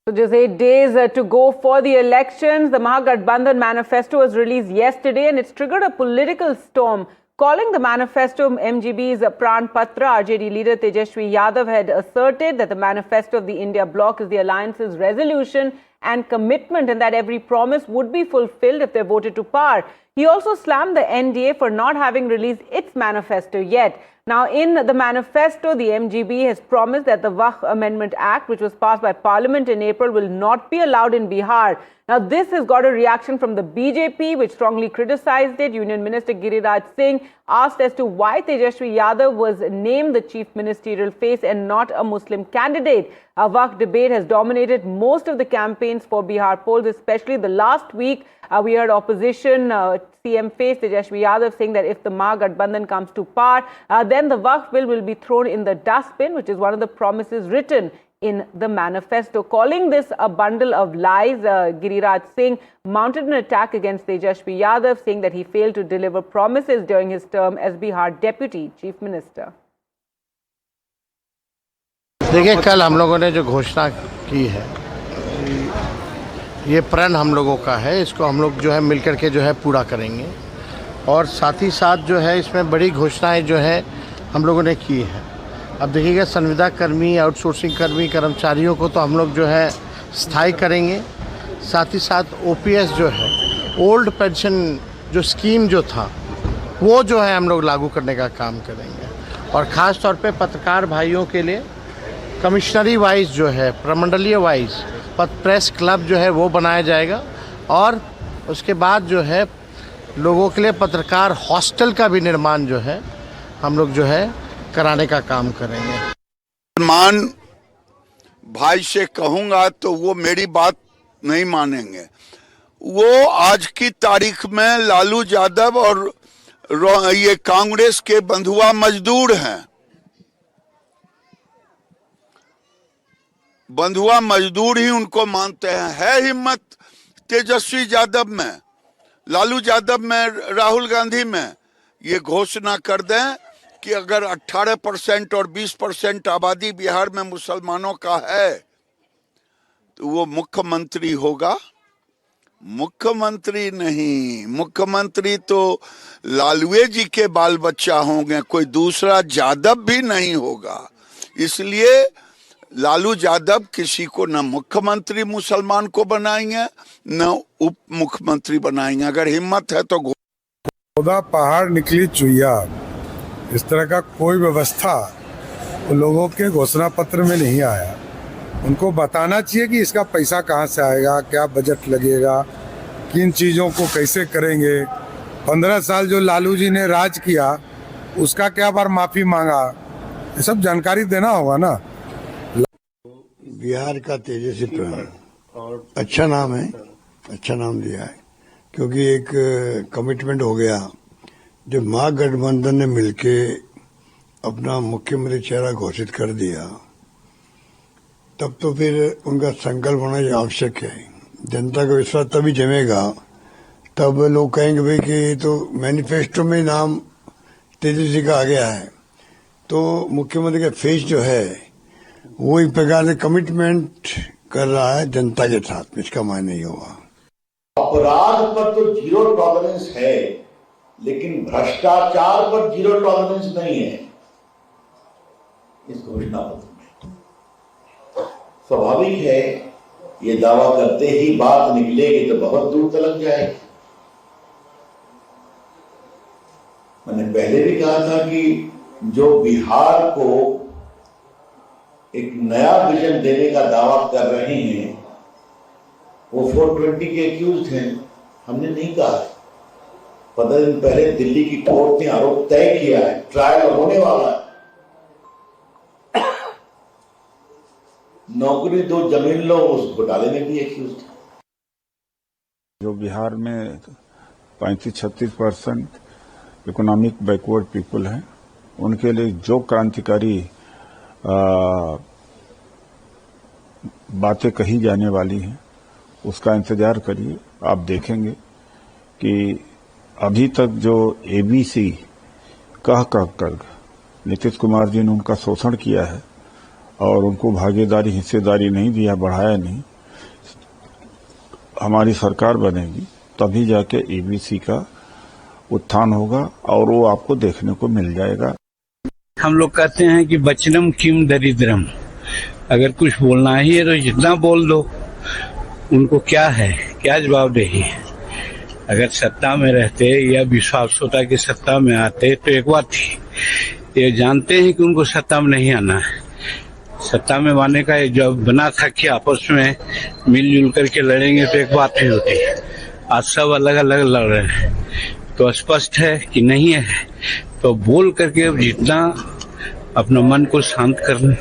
So just 8 days to go for the elections. The Mahagathbandhan manifesto was released yesterday and it's triggered a political storm. Calling the manifesto MGB's Pran Patra, RJD leader Tejashwi Yadav had asserted that the manifesto of the India bloc is the alliance's resolution and commitment and that every promise would be fulfilled if they voted to power. He also slammed the NDA for not having released its manifesto yet. Now, in the manifesto, the MGB has promised that the Waqf Amendment Act, which was passed by Parliament in April, will not be allowed in Bihar. Now, this has got a reaction from the BJP, which strongly criticized it. Union Minister Giriraj Singh asked as to why Tejashwi Yadav was named the chief ministerial face and not a Muslim candidate. A Waqf debate has dominated most of the campaigns for Bihar polls, especially the last week. We heard opposition CM face Tejashwi Yadav saying that if the Mahagathbandhan comes to power, then the Waqf bill will be thrown in the dustbin, which is one of the promises written in the manifesto. Calling this a bundle of lies, Giriraj Singh mounted an attack against Tejashwi Yadav, saying that he failed to deliver promises during his term as Bihar Deputy Chief Minister. देखिए, कल हम लोगों ने जो घोषणा की है, ये प्रण हम लोगों का है। इसको हम लोग जो है मिलकर के जो है पूरा करेंगे और साथ ही साथ जो है इसमें बड़ी घोषणाएं जो है हम लोगों ने की है। अब देखिएगा, संविदा कर्मी, आउटसोर्सिंग कर्मी, कर्मचारियों को तो हम लोग जो है स्थायी करेंगे। साथ ही साथ ओपीएस जो है, ओल्ड पेंशन जो स्कीम जो था, वो जो है हम लोग लागू करने का काम करेंगे। और ख़ास तौर पे पत्रकार भाइयों के लिए कमिश्नरी वाइज जो है, प्रमंडलीय वाइज प्रेस क्लब जो है वो बनाया जाएगा और उसके बाद जो है लोगों के लिए पत्रकार हॉस्टल का भी निर्माण जो है हम लोग जो है कराने का काम करेंगे। सलमान भाई से कहूँगा तो वो मेरी बात नहीं मानेंगे। वो आज की तारीख में लालू यादव और ये कांग्रेस के बंधुआ मजदूर हैं। बंधुआ मजदूर ही उनको मानते हैं। है हिम्मत तेजस्वी यादव में, लालू यादव में, राहुल गांधी में ये घोषणा कर दें कि अगर 18% और 20% आबादी बिहार में मुसलमानों का है तो वो मुख्यमंत्री होगा। मुख्यमंत्री नहीं, मुख्यमंत्री तो लालूए जी के बाल बच्चा होंगे, कोई दूसरा यादव भी नहीं होगा। इसलिए लालू यादव किसी को न मुख्यमंत्री मुसलमान को बनाएंगे न उप मुख्यमंत्री बनाएंगे। अगर हिम्मत है तो खुदा पहाड़ निकली चुईया, इस तरह का कोई व्यवस्था लोगों के घोषणा पत्र में नहीं आया। उनको बताना चाहिए कि इसका पैसा कहाँ से आएगा, क्या बजट लगेगा, किन चीज़ों को कैसे करेंगे। 15 साल जो लालू जी ने राज किया उसका क्या बार माफ़ी मांगा, ये सब जानकारी देना होगा ना। बिहार का तेजस्वी प्रण अच्छा नाम है, अच्छा नाम दिया है, क्योंकि एक कमिटमेंट हो गया। जब महागठबंधन ने मिलके अपना मुख्यमंत्री चेहरा घोषित कर दिया तब तो फिर उनका संकल्प होना आवश्यक है। जनता का विश्वास तभी जमेगा, तब लोग कहेंगे भाई कि तो मैनिफेस्टो में नाम तेजस्वी का आ गया है, तो मुख्यमंत्री का फेस जो है वो एक प्रकार से कमिटमेंट कर रहा है जनता के साथ। इसका मायने नहीं होगा। अपराध पर तो जीरो टॉलरेंस है, लेकिन भ्रष्टाचार पर जीरो टॉलरेंस नहीं है इस घोषणा पत्र में। स्वाभाविक है, ये दावा करते ही बात निकलेगी तो बहुत दूर तक जाएगी। मैंने पहले भी कहा था कि जो बिहार को एक नया विजन देने का दावा कर रहे हैं वो 420 के एक्यूज हैं। हमने नहीं कहा। 15 दिन पहले दिल्ली की कोर्ट ने आरोप तय किया है, ट्रायल होने वाला है। नौकरी दो, जमीन लो, उस घोटाले में भी एक्यूज थे। जो बिहार में 35-36% इकोनॉमिक बैकवर्ड पीपल हैं, उनके लिए जो क्रांतिकारी बातें कही जाने वाली हैं उसका इंतजार करिए। आप देखेंगे कि अभी तक जो एबीसी कह कर नीतीश कुमार जी ने उनका शोषण किया है और उनको भागीदारी, हिस्सेदारी नहीं दिया, बढ़ाया नहीं, हमारी सरकार बनेगी तभी जाके एबीसी का उत्थान होगा और वो आपको देखने को मिल जाएगा। हम लोग कहते हैं कि बचनम किम दरिद्रम, अगर कुछ बोलना ही है तो जितना बोल दो। उनको क्या है, क्या जवाबदेही है? अगर सत्ता में रहते या विश्वास होता कि सत्ता में आते तो एक बात थी। ये जानते हैं कि उनको सत्ता में नहीं आना है। सत्ता में आने का जब बना था कि आपस में मिलजुल करके लड़ेंगे तो एक बात ही होती है। आज सब अलग अलग लड़ रहे हैं, तो स्पष्ट है कि नहीं है। तो बोल करके जितना अपना मन को शांत करने